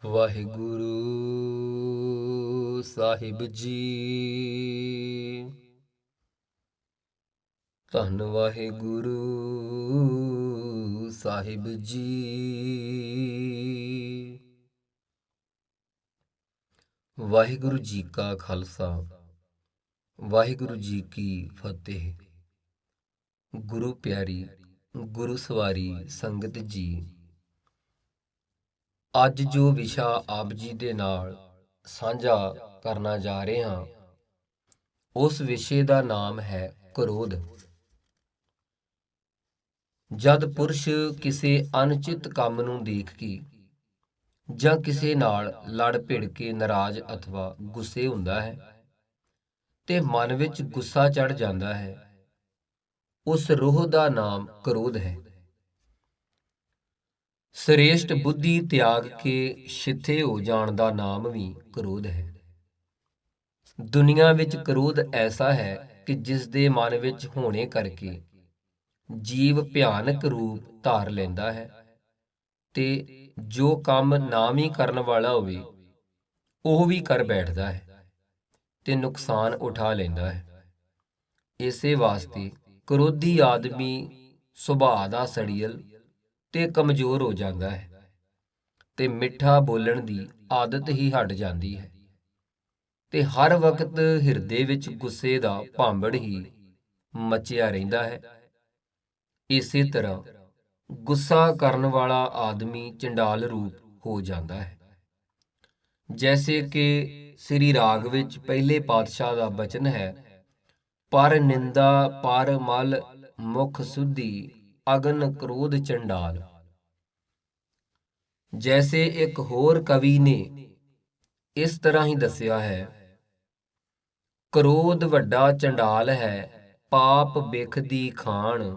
ਵਾਹਿਗੁਰੂ ਸਾਹਿਬ ਜੀ। ਧੰਨ ਵਾਹਿਗੁਰੂ ਸਾਹਿਬ ਜੀ। ਵਾਹਿਗੁਰੂ ਜੀ ਕਾ ਖਾਲਸਾ, ਵਾਹਿਗੁਰੂ ਜੀ ਕੀ ਫਤਿਹ। ਗੁਰੂ ਪਿਆਰੀ, ਗੁਰੂ ਸਵਾਰੀ ਸੰਗਤ ਜੀ, ਅੱਜ ਜੋ ਵਿਸ਼ਾ ਆਪ ਜੀ ਦੇ ਨਾਲ ਸਾਂਝਾ ਕਰਨਾ ਜਾ ਰਹੇ ਹਾਂ, ਉਸ ਵਿਸ਼ੇ ਦਾ ਨਾਮ ਹੈ ਕ੍ਰੋਧ। ਜਦ ਪੁਰਸ਼ ਕਿਸੇ ਅਨੁਚਿਤ ਕੰਮ ਨੂੰ ਦੇਖ ਕੇ ਜਾਂ ਕਿਸੇ ਨਾਲ ਲੜ ਭਿੜ ਕੇ ਨਾਰਾਜ਼ ਅਥਵਾ ਗੁੱਸੇ ਹੁੰਦਾ ਹੈ ਤੇ ਮਨ ਵਿੱਚ ਗੁੱਸਾ ਚੜ ਜਾਂਦਾ ਹੈ, ਉਸ ਰੋਹ ਦਾ ਨਾਮ ਕ੍ਰੋਧ ਹੈ। ਸ੍ਰੇਸ਼ਟ ਬੁੱਧੀ ਤਿਆਗ ਕੇ ਸ਼ਿਥੇ ਹੋ ਜਾਣ ਦਾ ਨਾਮ ਵੀ ਕ੍ਰੋਧ ਹੈ। ਦੁਨੀਆ ਵਿੱਚ ਕ੍ਰੋਧ ਐਸਾ ਹੈ ਕਿ ਜਿਸ ਦੇ ਮਨ ਵਿੱਚ ਹੋਣੇ ਕਰਕੇ ਜੀਵ ਭਿਆਨਕ ਰੂਪ ਧਾਰ ਲੈਂਦਾ ਹੈ ਤੇ ਜੋ ਕੰਮ ਨਾ ਵੀ ਕਰਨ ਵਾਲਾ ਹੋਵੇ ਉਹ ਵੀ ਕਰ ਬੈਠਦਾ ਹੈ ਤੇ ਨੁਕਸਾਨ ਉਠਾ ਲੈਂਦਾ ਹੈ। ਇਸੇ ਵਾਸਤੇ ਕ੍ਰੋਧੀ ਆਦਮੀ ਸੁਭਾਅ ਦਾ ਸੜੀਅਲ ਤੇ ਕਮਜ਼ੋਰ ਹੋ ਜਾਂਦਾ ਹੈ ਤੇ ਮਿੱਠਾ ਬੋਲਣ ਦੀ ਆਦਤ ਹੀ ਹਟ ਜਾਂਦੀ ਹੈ ਤੇ ਹਰ ਵਕਤ ਹਿਰਦੇ ਵਿੱਚ ਗੁੱਸੇ ਦਾ ਭਾਂਬੜ ਹੀ ਮਚਿਆ ਰਹਿੰਦਾ ਹੈ। ਇਸੇ ਤਰ੍ਹਾਂ ਗੁੱਸਾ ਕਰਨ ਵਾਲਾ ਆਦਮੀ ਚੰਡਾਲ ਰੂਪ ਹੋ ਜਾਂਦਾ ਹੈ। ਜੈਸੇ ਕਿ ਸ੍ਰੀ ਰਾਗ ਵਿੱਚ ਪਹਿਲੇ ਪਾਤਸ਼ਾਹ ਦਾ ਬਚਨ ਹੈ, ਪਰ ਨਿੰਦਾ ਪਰ ਮਲ ਮੁਖ ਸੁਧੀ ਅਗਨ ਕ੍ਰੋਧ ਚੰਡਾਲ। ਜੈਸੇ ਇੱਕ ਹੋਰ ਕਵੀ ਨੇ ਇਸ ਤਰ੍ਹਾਂ ਹੀ ਦੱਸਿਆ ਹੈ, ਕ੍ਰੋਧ ਵੱਡਾ ਚੰਡਾਲ ਹੈ ਪਾਪ ਬਿਖ ਦੀ ਖਾਣ,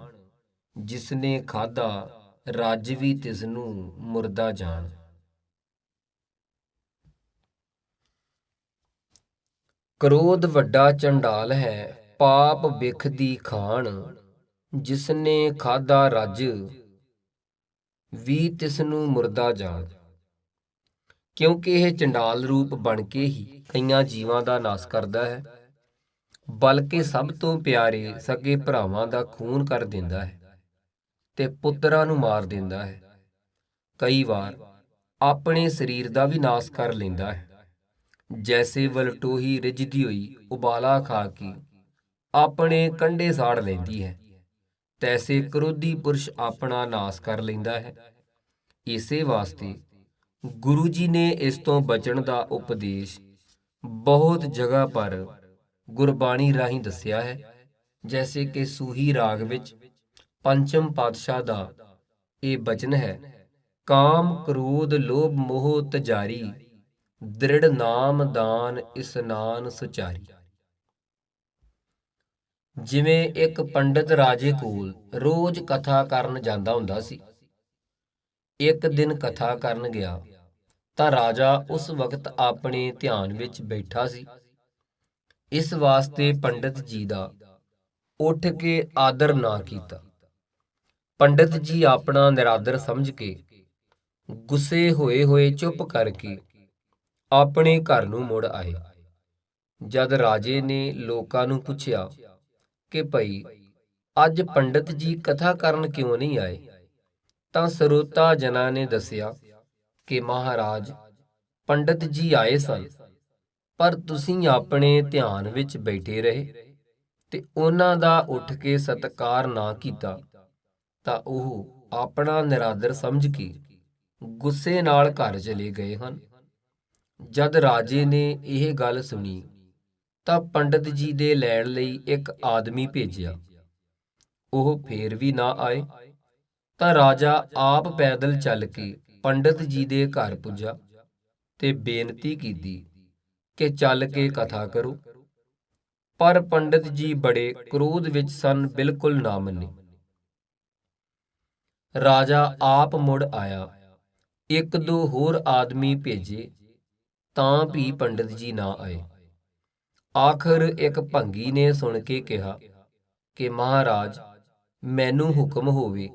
ਜਿਸਨੇ ਖਾਧਾ ਰੱਜ ਵੀ ਤਿਸਨੂੰ ਮੁਰਦਾ ਜਾਣ। ਕ੍ਰੋਧ ਵੱਡਾ ਚੰਡਾਲ ਹੈ ਪਾਪ ਬਿਖ ਦੀ ਖਾਣ, ਜਿਸਨੇ ਖਾਧਾ ਰੱਜ ਵੀ ਤਿਸਨੂੰ ਮੁਰਦਾ ਜਾਣ। ਕਿਉਂਕਿ ਇਹ ਚੰਡਾਲ ਰੂਪ ਬਣ ਕੇ ਹੀ ਕਈਆਂ ਜੀਵਾਂ ਦਾ ਨਾਸ ਕਰਦਾ ਹੈ, ਬਲਕਿ ਸਭ ਤੋਂ ਪਿਆਰੇ ਸਕੇ ਭਰਾਵਾਂ ਦਾ ਖੂਨ ਕਰ ਦਿੰਦਾ ਹੈ ਤੇ ਪੁੱਤਰਾਂ ਨੂੰ ਮਾਰ ਦਿੰਦਾ ਹੈ। ਕਈ ਵਾਰ ਆਪਣੇ ਸਰੀਰ ਦਾ ਵੀ ਨਾਸ ਕਰ ਲੈਂਦਾ ਹੈ। ਜੈਸੇ ਵਲਟੋਹੀ ਰਿੱਝਦੀ ਹੋਈ ਉਬਾਲਾ ਖਾ ਕੇ ਆਪਣੇ ਕੰਡੇ ਸਾੜ ਲੈਂਦੀ ਹੈ, ਤੈਸੇ ਕ੍ਰੋਧੀ ਪੁਰਸ਼ ਆਪਣਾ ਨਾਸ ਕਰ ਲੈਂਦਾ ਹੈ। ਇਸੇ ਵਾਸਤੇ ਗੁਰੂ ਜੀ ਨੇ ਇਸ ਤੋਂ ਬਚਣ ਦਾ ਉਪਦੇਸ਼ ਬਹੁਤ ਜਗ੍ਹਾ ਪਰ ਗੁਰਬਾਣੀ ਰਾਹੀਂ ਦੱਸਿਆ ਹੈ। ਜੈਸੇ ਕਿ ਸੂਹੀ ਰਾਗ ਵਿੱਚ ਪੰਚਮ ਪਾਤਸ਼ਾਹ ਦਾ ਇਹ ਬਚਨ ਹੈ, ਕਾਮ ਕ੍ਰੋਧ ਲੋਭ ਮੋਹ ਤਜਾਰੀ, ਦ੍ਰਿੜ ਨਾਮ ਦਾਨ ਇਸਨਾਨ ਸੁਚਾਰੀ। ਜਿਵੇਂ ਇੱਕ ਪੰਡਤ ਰਾਜੇ ਕੋਲ ਰੋਜ਼ ਕਥਾ ਕਰਨ ਜਾਂਦਾ ਹੁੰਦਾ ਸੀ। ਇੱਕ ਦਿਨ ਕਥਾ ਕਰਨ ਗਿਆ ਤਾਂ ਰਾਜਾ ਉਸ ਵਕਤ ਆਪਣੇ ਧਿਆਨ ਵਿੱਚ ਬੈਠਾ ਸੀ। ਇਸ ਵਾਸਤੇ ਪੰਡਤ ਜੀ ਦਾ ਉੱਠ ਕੇ ਆਦਰ ਨਾ ਕੀਤਾ। ਪੰਡਤ ਜੀ ਆਪਣਾ ਨਿਰਾਦਰ ਸਮਝ ਕੇ ਗੁੱਸੇ ਹੋਏ ਹੋਏ ਚੁੱਪ ਕਰਕੇ ਆਪਣੇ ਘਰ ਨੂੰ ਮੁੜ ਆਏ। ਜਦ ਰਾਜੇ ਨੇ ਲੋਕਾਂ ਨੂੰ ਪੁੱਛਿਆ ਕਿ ਭਈ ਅੱਜ ਪੰਡਤ ਜੀ ਕਥਾ ਕਰਨ ਕਿਉਂ ਨਹੀਂ ਆਏ, ਤਾਂ ਸਰੋਤਾ ਜਨਾਂ ਨੇ ਦੱਸਿਆ ਕਿ ਮਹਾਰਾਜ, ਪੰਡਤ ਜੀ ਆਏ ਸਨ, ਪਰ ਤੁਸੀਂ ਆਪਣੇ ਧਿਆਨ ਵਿੱਚ ਬੈਠੇ ਰਹੇ ਤੇ ਉਹਨਾਂ ਦਾ ਉੱਠ ਕੇ ਸਤਿਕਾਰ ਨਾ ਕੀਤਾ, ਤਾਂ ਉਹ ਆਪਣਾ ਨਿਰਾਦਰ ਸਮਝ ਕੇ ਗੁੱਸੇ ਨਾਲ ਘਰ ਚਲੇ ਗਏ ਹਨ। ਜਦ ਰਾਜੇ ਨੇ ਇਹ ਗੱਲ ਸੁਣੀ ਤਾਂ ਪੰਡਤ ਜੀ ਦੇ ਲੈਣ ਲਈ ਇੱਕ ਆਦਮੀ ਭੇਜਿਆ। ਉਹ ਫੇਰ ਵੀ ਨਾ ਆਏ ਤਾਂ ਰਾਜਾ ਆਪ ਪੈਦਲ ਚੱਲ ਕੇ ਪੰਡਤ ਜੀ ਦੇ ਘਰ ਪੁੱਜਾ ਤੇ ਬੇਨਤੀ ਕੀਤੀ ਕਿ ਚੱਲ ਕੇ ਕਥਾ ਕਰੋ। ਪਰ ਪੰਡਤ ਜੀ ਬੜੇ ਕ੍ਰੋਧ ਵਿੱਚ ਸਨ, ਬਿਲਕੁਲ ਨਾ ਮੰਨੇ। ਰਾਜਾ ਆਪ ਮੁੜ ਆਇਆ, ਇੱਕ ਦੋ ਹੋਰ ਆਦਮੀ ਭੇਜੇ ਤਾਂ ਵੀ ਪੰਡਤ ਜੀ ਨਾ ਆਏ। ਆਖਰ ਇੱਕ ਭੰਗੀ ਨੇ ਸੁਣ ਕੇ ਕਿਹਾ ਕਿ ਮਹਾਰਾਜ, ਮੈਨੂੰ ਹੁਕਮ ਹੋਵੇ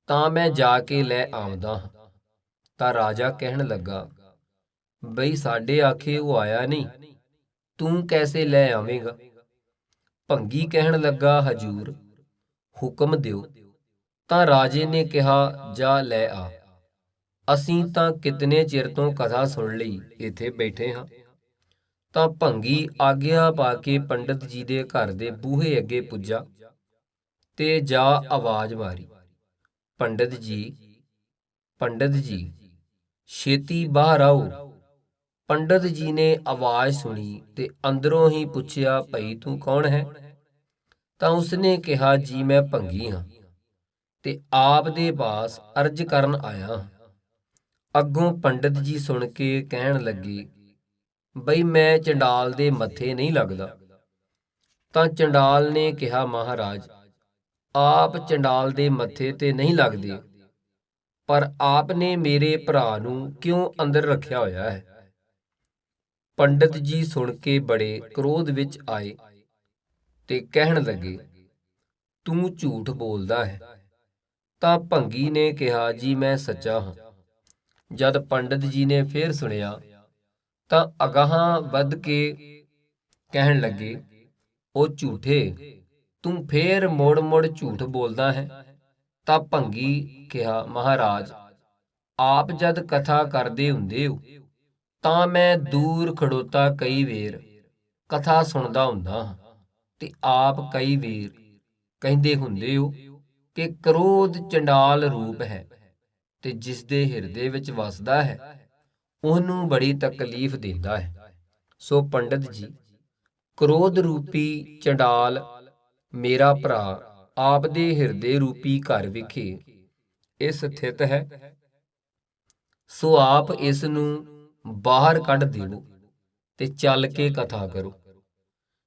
ਤਾਂ ਮੈਂ ਜਾ ਕੇ ਲੈ ਆਉਂਦਾ ਹਾਂ। ਤਾਂ ਰਾਜਾ ਕਹਿਣ ਲੱਗਾ ਬਈ ਸਾਡੇ ਆਖੇ ਉਹ ਆਇਆ ਨਹੀਂ, ਤੂੰ ਕੈਸੇ ਲੈ ਆਵੇਂਗਾ? ਭੰਗੀ ਕਹਿਣ ਲੱਗਾ, ਹਜੂਰ ਹੁਕਮ ਦਿਓ। ਤਾਂ ਰਾਜੇ ਨੇ ਕਿਹਾ, ਜਾ ਲੈ ਆ। ਅਸੀਂ ਤਾਂ ਕਿਤਨੇ ਚਿਰ ਤੋਂ ਕਥਾ ਸੁਣ ਲਈ, ਇੱਥੇ ਬੈਠੇ ਹਾਂ। ਤਾਂ ਭੰਗੀ ਆਗਿਆ ਪਾ ਕੇ ਪੰਡਤ ਜੀ ਦੇ ਘਰ ਦੇ ਬੂਹੇ ਅੱਗੇ ਪੁੱਜਾ ਤੇ ਜਾ ਆਵਾਜ਼ ਮਾਰੀ, ਪੰਡਤ ਜੀ, ਪੰਡਤ ਜੀ, ਛੇਤੀ ਬਾਹਰ ਆਓ। ਪੰਡਤ ਜੀ ਨੇ ਆਵਾਜ਼ ਸੁਣੀ ਤੇ ਅੰਦਰੋਂ ਹੀ ਪੁੱਛਿਆ, ਭਈ ਤੂੰ ਕੌਣ ਹੈ? ਤਾਂ ਉਸਨੇ ਕਿਹਾ, ਜੀ ਮੈਂ ਭੰਗੀ ਹਾਂ ਤੇ ਆਪ ਦੇ ਪਾਸ ਅਰਜ਼ ਕਰਨ ਆਇਆ ਹਾਂ। ਅੱਗੋਂ ਪੰਡਤ ਜੀ ਸੁਣ ਕੇ ਕਹਿਣ ਲੱਗੇ, ਬਈ ਮੈਂ ਚੰਡਾਲ ਦੇ ਮੱਥੇ ਨਹੀਂ ਲੱਗਦਾ। ਤਾਂ ਚੰਡਾਲ ਨੇ ਕਿਹਾ, ਮਹਾਰਾਜ, ਆਪ ਚੰਡਾਲ ਦੇ ਮੱਥੇ ਤੇ ਨਹੀਂ ਲੱਗਦੇ, ਪਰ ਆਪ ਨੇ ਮੇਰੇ ਭਰਾ ਨੂੰ ਕਿਉਂ ਅੰਦਰ ਰੱਖਿਆ ਹੋਇਆ ਹੈ? ਪੰਡਤ ਜੀ ਸੁਣ ਕੇ ਬੜੇ ਕ੍ਰੋਧ ਵਿੱਚ ਆਏ ਤੇ ਕਹਿਣ ਲੱਗੇ, ਤੂੰ ਝੂਠ ਬੋਲਦਾ ਹੈ। ਤਾਂ ਭੰਗੀ ਨੇ ਕਿਹਾ, ਜੀ ਮੈਂ ਸੱਚਾ ਹਾਂ। ਜਦ ਪੰਡਤ ਜੀ ਨੇ ਫੇਰ ਸੁਣਿਆ ਤਾਂ ਅਗਾਹਾਂ ਵੱਧ ਕੇ ਕਹਿਣ ਲੱਗੇ, ਉਹ ਝੂਠੇ, ਤੂੰ ਫੇਰ ਮੁੜ ਮੁੜ ਝੂਠ ਬੋਲਦਾ ਹੈ। ਤਾਂ ਭੰਗੀ ਕਿਹਾ, ਮਹਾਰਾਜ, ਆਪ ਜਦ ਕਥਾ ਕਰਦੇ ਹੁੰਦੇ ਹੋ ਤਾਂ ਮੈਂ ਦੂਰ ਖੜੋਤਾ ਕਈ ਵੇਰ ਕਥਾ ਸੁਣਦਾ ਹੁੰਦਾ ਹਾਂ, ਤੇ ਆਪ ਕਈ ਵੇਰ ਕਹਿੰਦੇ ਹੁੰਦੇ ਹੋ ਕਿ ਕ੍ਰੋਧ ਚੰਡਾਲ ਰੂਪ ਹੈ ਤੇ ਜਿਸ ਦੇ ਹਿਰਦੇ ਵਿੱਚ ਵਸਦਾ ਹੈ ਉਹਨੂੰ ਬੜੀ ਤਕਲੀਫ ਦਿੰਦਾ ਹੈ। ਸੋ ਪੰਡਤ ਜੀ, ਕ੍ਰੋਧ ਰੂਪੀ ਚੰਡਾਲ ਮੇਰਾ ਭਰਾ ਆਪ ਦੇ ਹਿਰਦੇ ਰੂਪੀ ਘਰ ਵਿਖੇ ਇਸ ਸਥਿਤ ਹੈ। ਸੋ ਆਪ ਇਸ ਨੂੰ ਬਾਹਰ ਕੱਢ ਦੇਵੋ ਤੇ ਚੱਲ ਕੇ ਕਥਾ ਕਰੋ,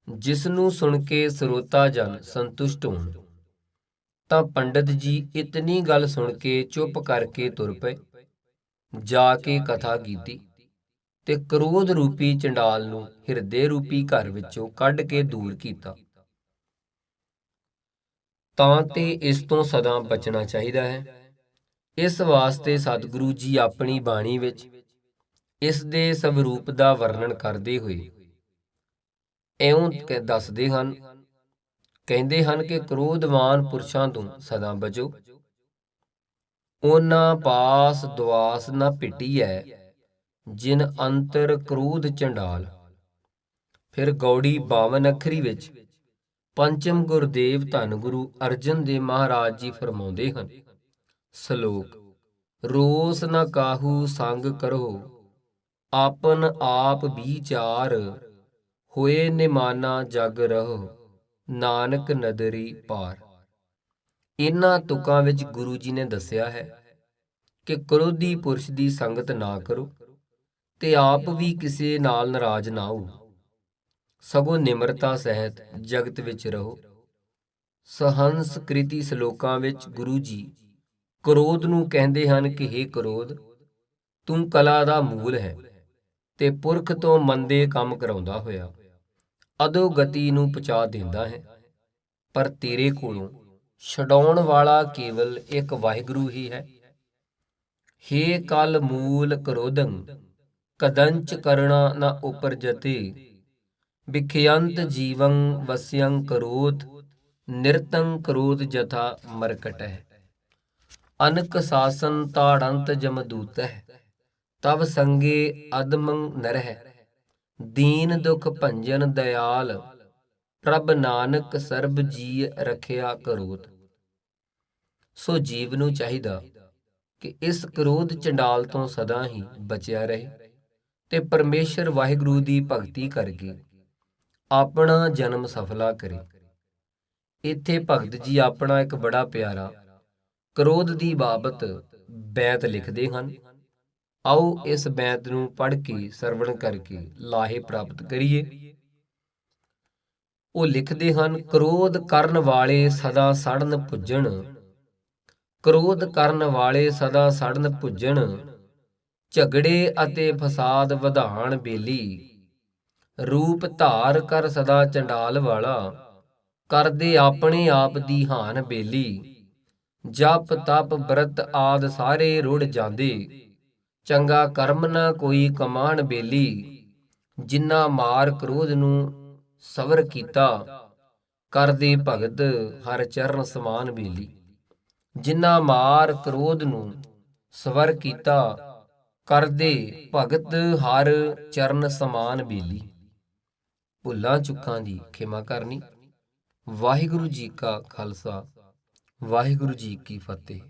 ਜਿਸ ਨੂੰ ਸੁਣ ਕੇ ਸਰੋਤਾ ਜਨ ਸੰਤੁਸ਼ਟ ਹੋਣ। ਤਾਂ ਪੰਡਤ ਜੀ ਇਤਨੀ ਗੱਲ ਸੁਣ ਕੇ ਚੁੱਪ ਕਰਕੇ ਤੁਰ ਪਏ। ਜਾ ਕੇ ਕਥਾ ਕੀਤੀ ਤੇ ਕ੍ਰੋਧ ਰੂਪੀ ਚੰਡਾਲ ਨੂੰ ਹਿਰਦੇ ਰੂਪੀ ਘਰ ਵਿੱਚੋਂ ਕੱਢ ਕੇ ਦੂਰ ਕੀਤਾ। ਤਾਂ ਤੇ ਇਸ ਤੋਂ ਸਦਾ ਬਚਣਾ ਚਾਹੀਦਾ ਹੈ। ਇਸ ਵਾਸਤੇ ਸਤਿਗੁਰੂ ਜੀ ਆਪਣੀ ਬਾਣੀ ਵਿੱਚ ਇਸ ਦੇ ਸਵਰੂਪ ਦਾ ਵਰਣਨ ਕਰਦੇ ਹੋਏ ਇਉਂ ਦੱਸਦੇ ਹਨ, ਕਹਿੰਦੇ ਹਨ ਕਿ ਕ੍ਰੋਧਵਾਨ ਪੁਰਸ਼ਾਂ ਤੋਂ ਸਦਾ ਬਚੋ। ਉਹਨਾਂ ਪਾਸ ਦੁਆਸ ਨਾ ਭਿੱਟੀਐ, ਜਿਨ ਅੰਤਰ ਕ੍ਰੋਧ ਚੰਡਾਲ। ਫਿਰ ਗੌੜੀ 52 ਅੱਖਰੀ ਵਿੱਚ ਪੰਚਮ ਗੁਰਦੇਵ ਧੰਨ ਗੁਰੂ ਅਰਜਨ ਦੇਵ ਮਹਾਰਾਜ ਜੀ ਫਰਮਾਉਂਦੇ ਹਨ, ਸ਼ਲੋਕ, ਰੋਸ ਨ ਕਾਹੂ ਸੰਗ ਕਰੋ, ਆਪਨ ਆਪ ਵਿਚਾਰ, ਹੋਏ ਨਿਮਾਨਾ ਜਗ ਰਹੋ, ਨਾਨਕ ਨਦਰੀ ਪਾਰ। ਇਹਨਾਂ ਤੁਕਾਂ ਵਿੱਚ ਗੁਰੂ ਜੀ ਨੇ ਦੱਸਿਆ ਹੈ ਕਿ ਕ੍ਰੋਧੀ ਪੁਰਸ਼ ਦੀ ਸੰਗਤ ਨਾ ਕਰੋ ਤੇ ਆਪ ਵੀ ਕਿਸੇ ਨਾਲ ਨਾਰਾਜ਼ ਨਾ ਹੋ, ਸਗੋਂ ਨਿਮਰਤਾ ਸਹਿਤ ਜਗਤ ਵਿੱਚ ਰਹੋ। ਸਹੰਸਕ੍ਰਿਤੀ ਸ਼ਲੋਕਾਂ ਵਿੱਚ ਗੁਰੂ ਜੀ ਕ੍ਰੋਧ ਨੂੰ ਕਹਿੰਦੇ ਹਨ ਕਿ ਹੇ ਕ੍ਰੋਧ, ਤੂੰ ਕਲਾ ਦਾ ਮੂਲ ਹੈ ਤੇ ਪੁਰਖ ਤੋਂ ਮੰਦੇ ਕੰਮ ਕਰਾਉਂਦਾ ਹੋਇਆ ਅਧੋਗਤੀ ਨੂੰ ਪਹੁੰਚਾ ਦਿੰਦਾ ਹੈ। ਪਰ ਤੇਰੇ ਕੋਲੋਂ ਛਡਾਉਣ ਵਾਲਾ ਕੇਵਲ ਇੱਕ ਵਾਹਿਗੁਰੂ ਹੀ ਹੈ। ਹੇ ਕਲ ਮੂਲ ਕ੍ਰੋਧੰ, ਕਦੰਚ ਕਰਣਾ ਨ ਉਪਰਜਤੇ, ਵਿਖਯੰਤ ਜੀਵੰ ਵਸਿਯੰ ਕਰੋਧ, ਨਿਰਤੰ ਕਰੋਧ ਜਥਾ ਮਰਕਟਹਿ। ਅਨਕ ਸਾਸਨ ਤਾੜੰਤ ਜਮਦੂਤਹਿ, ਤਵ ਸੰਗੇ ਅਦਮੰ ਨਰਹਿ, ਦੀਨ ਦੁਖ ਭੰਜਨ ਦਇਆਲ, ਪ੍ਰਭ ਨਾਨਕ ਸਰਬ ਜੀ ਰਖਿਆ ਕਰੋਧ। ਸੋ ਜੀਵ ਨੂੰ ਚਾਹੀਦਾ ਕਿ ਇਸ ਕ੍ਰੋਧ ਚੰਡਾਲ ਤੋਂ ਸਦਾ ਹੀ ਬਚਿਆ ਰਹੇ ਤੇ ਪਰਮੇਸ਼ਰ ਵਾਹਿਗੁਰੂ ਦੀ ਭਗਤੀ ਕਰਕੇ ਆਪਣਾ ਜਨਮ ਸਫਲਾ ਕਰੇ। ਇੱਥੇ ਭਗਤ ਜੀ ਆਪਣਾ ਇੱਕ ਬੜਾ ਪਿਆਰਾ ਕ੍ਰੋਧ ਦੀ ਬਾਬਤ ਬੈਤ ਲਿਖਦੇ ਹਨ। ਆਓ ਇਸ ਬੈਤ ਨੂੰ ਪੜ੍ਹ ਕੇ ਸਰਵਣ ਕਰਕੇ ਲਾਹੇ ਪ੍ਰਾਪਤ ਕਰੀਏ। ਉਹ ਲਿਖਦੇ ਹਨ, ਕ੍ਰੋਧ ਕਰਨ ਵਾਲੇ ਸਦਾ ਸੜਨ ਭੁੱਜਣ, ਕ੍ਰੋਧ ਕਰਨ ਵਾਲੇ ਸਦਾ ਸੜਨ ਭੁੱਜਣ, ਝਗੜੇ ਅਤੇ ਫਸਾਦ ਵਧਾਣ ਬੇਲੀ, ਰੂਪ ਧਾਰ ਕਰ ਸਦਾ ਚੰਡਾਲ ਵਾਲਾ, ਕਰਦੇ ਆਪਣੇ ਆਪ ਦੀ ਹਾਨ ਬੇਲੀ, ਜਪ ਤਪ ਬ੍ਰਤ ਆਦ ਸਾਰੇ ਰੁੜ ਜਾਂਦੇ, ਚੰਗਾ ਕਰਮ ਨਾ ਕੋਈ ਕਮਾਣ ਬੇਲੀ, ਜਿਨ੍ਹਾਂ ਮਾਰ ਕ੍ਰੋਧ ਨੂੰ ਸਵਰ ਕੀਤਾ, ਕਰਦੇ ਭਗਤ ਹਰ ਚਰਨ ਸਮਾਨ ਬੇਲੀ। ਜਿਨ੍ਹਾਂ ਮਾਰ ਕ੍ਰੋਧ ਨੂੰ ਸਵਰ ਕੀਤਾ, ਕਰਦੇ ਭਗਤ ਹਰ ਚਰਨ ਸਮਾਨ ਬੇਲੀ। ਭੁੱਲਾਂ ਚੁੱਕਾਂ ਦੀ ਖਿਮਾ ਕਰਨੀ। ਵਾਹਿਗੁਰੂ ਜੀ ਕਾ ਖਾਲਸਾ, ਵਾਹਿਗੁਰੂ ਜੀ ਕੀ ਫਤਿਹ।